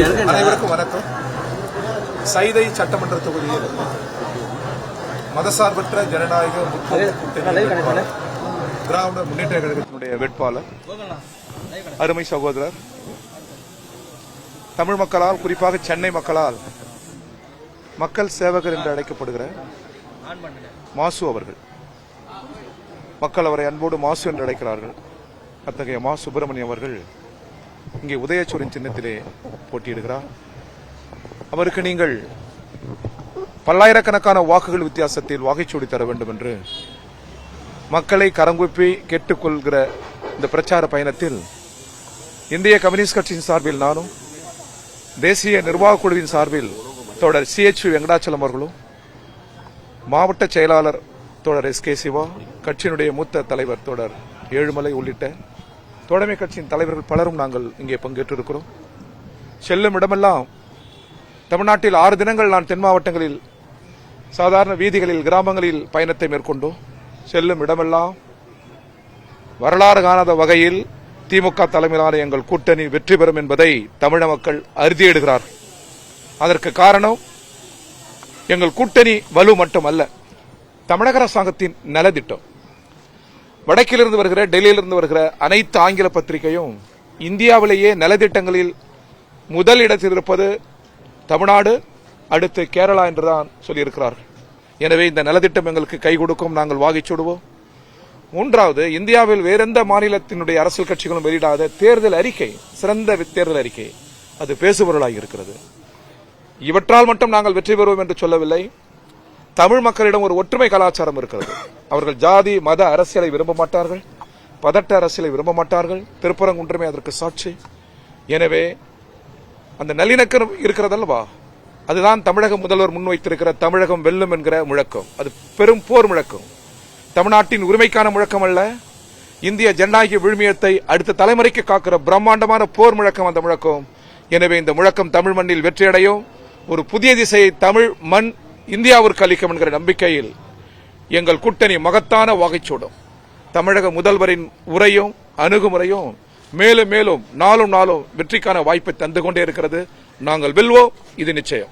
அனைவருக்கும் வணக்கம். சைதை சட்டமன்ற தொகுதியில் மதசார்பற்ற ஜனநாயக திராவிட முன்னேற்ற கழகத்தினுடைய வேட்பாளர் அருமை சகோதரர், தமிழ் மக்களால், குறிப்பாக சென்னை மக்களால் மக்கள் சேவகர் என்று அழைக்கப்படுகிற மாசு அவர்கள், மக்கள் அவரை அன்போடு மாசு என்று அழைக்கிறார்கள். அத்தகைய மா சுப்பிரமணியம் அவர்கள் இங்கே உதயசூரியன் சின்னத்திலே போட்டியிடுகிறார். அவருக்கு நீங்கள் பல்லாயிரக்கணக்கான வாக்குகள் வித்தியாசத்தில் வாகைச்சூடி தர வேண்டும் என்று மக்களை கரங்குப்பி கேட்டுக்கொள்கிற இந்த பிரச்சார பயணத்தில் இந்திய கம்யூனிஸ்ட் கட்சியின் சார்பில் நானும், தேசிய நிர்வாக குழுவின் சார்பில் தோழர் CH வெங்கடாச்சலம் அவர்களும், மாவட்ட செயலாளர் தோழர் SK சிவா, கட்சியினுடைய மூத்த தலைவர் தோழர் ஏழுமலை உள்ளிட்ட தோழமை கட்சியின் தலைவர்கள் பலரும் நாங்கள் இங்கே பங்கேற்றிருக்கிறோம். செல்லும் இடமெல்லாம் தமிழ்நாட்டில் 6 தினங்கள் நான் தென் மாவட்டங்களில் சாதாரண வீதிகளில், கிராமங்களில் பயணத்தை மேற்கொண்டோம். செல்லும் இடமெல்லாம் வரலாறு காணாத வகையில் திமுக தலைமையிலான எங்கள் கூட்டணி வெற்றி பெறும் என்பதை தமிழக மக்கள் அறுதியிடுகிறார்கள். அதற்கு காரணம் எங்கள் கூட்டணி வலு மட்டுமல்ல, தமிழக அரசாங்கத்தின் நலத்திட்டம். வடக்கிலிருந்து வருகிற, டெல்லியிலிருந்து வருகிற அனைத்து ஆங்கில பத்திரிகையும் இந்தியாவிலேயே நலத்திட்டங்களில் முதல் இடத்தில் இருப்பது தமிழ்நாடு, அடுத்து கேரளா என்றுதான் சொல்லியிருக்கிறார்கள். எனவே இந்த நலத்திட்டம் எங்களுக்கு கை கொடுக்கும், நாங்கள் வாகைச்சூடுவோம். மூன்றாவது, இந்தியாவில் வேறெந்த மாநிலத்தினுடைய அரசியல் கட்சிகளும் வெளியிடாத தேர்தல் அறிக்கை, சிறந்த தேர்தல் அறிக்கை, அது பேசுபொருளாக இருக்கிறது. இவற்றால் மட்டும் நாங்கள் வெற்றி பெறுவோம் என்று சொல்லவில்லை. தமிழ் மக்களிடம் ஒரு ஒற்றுமை கலாச்சாரம் இருக்கிறது. அவர்கள் ஜாதி மத அரசியலை விரும்ப மாட்டார்கள், பதட்ட அரசியலை விரும்ப மாட்டார்கள். திருப்பரங்குன்றமே அதற்கு சாட்சி. எனவே அந்த நல்லிணக்கம் இருக்கிறதல்லவா, அதுதான் தமிழக முதல்வர் முன்வைத்திருக்கிற தமிழகம் வெல்லும் என்கிற முழக்கம். அது பெரும் போர் முழக்கம், தமிழ்நாட்டின் உரிமைக்கான முழக்கம் அல்ல. இந்திய ஜனநாயக விழுமியத்தை அடுத்த தலைமுறைக்கு காக்கிற பிரம்மாண்டமான போர் முழக்கம் அந்த முழக்கம். எனவே இந்த முழக்கம் தமிழ் மண்ணில் வெற்றியடையும், ஒரு புதிய திசையை தமிழ் மண் இந்தியாவிற்கு அளிக்கும் என்கிற நம்பிக்கையில் எங்கள் கூட்டணி மகத்தான வாகைச்சூடும். தமிழக முதல்வரின் உரையும் அணுகுமுறையும் மேலும் மேலும் நாளும் நாளும் வெற்றிக்கான வாய்ப்பை தந்து கொண்டே இருக்கிறது. நாங்கள் வெல்வோம், இது நிச்சயம்.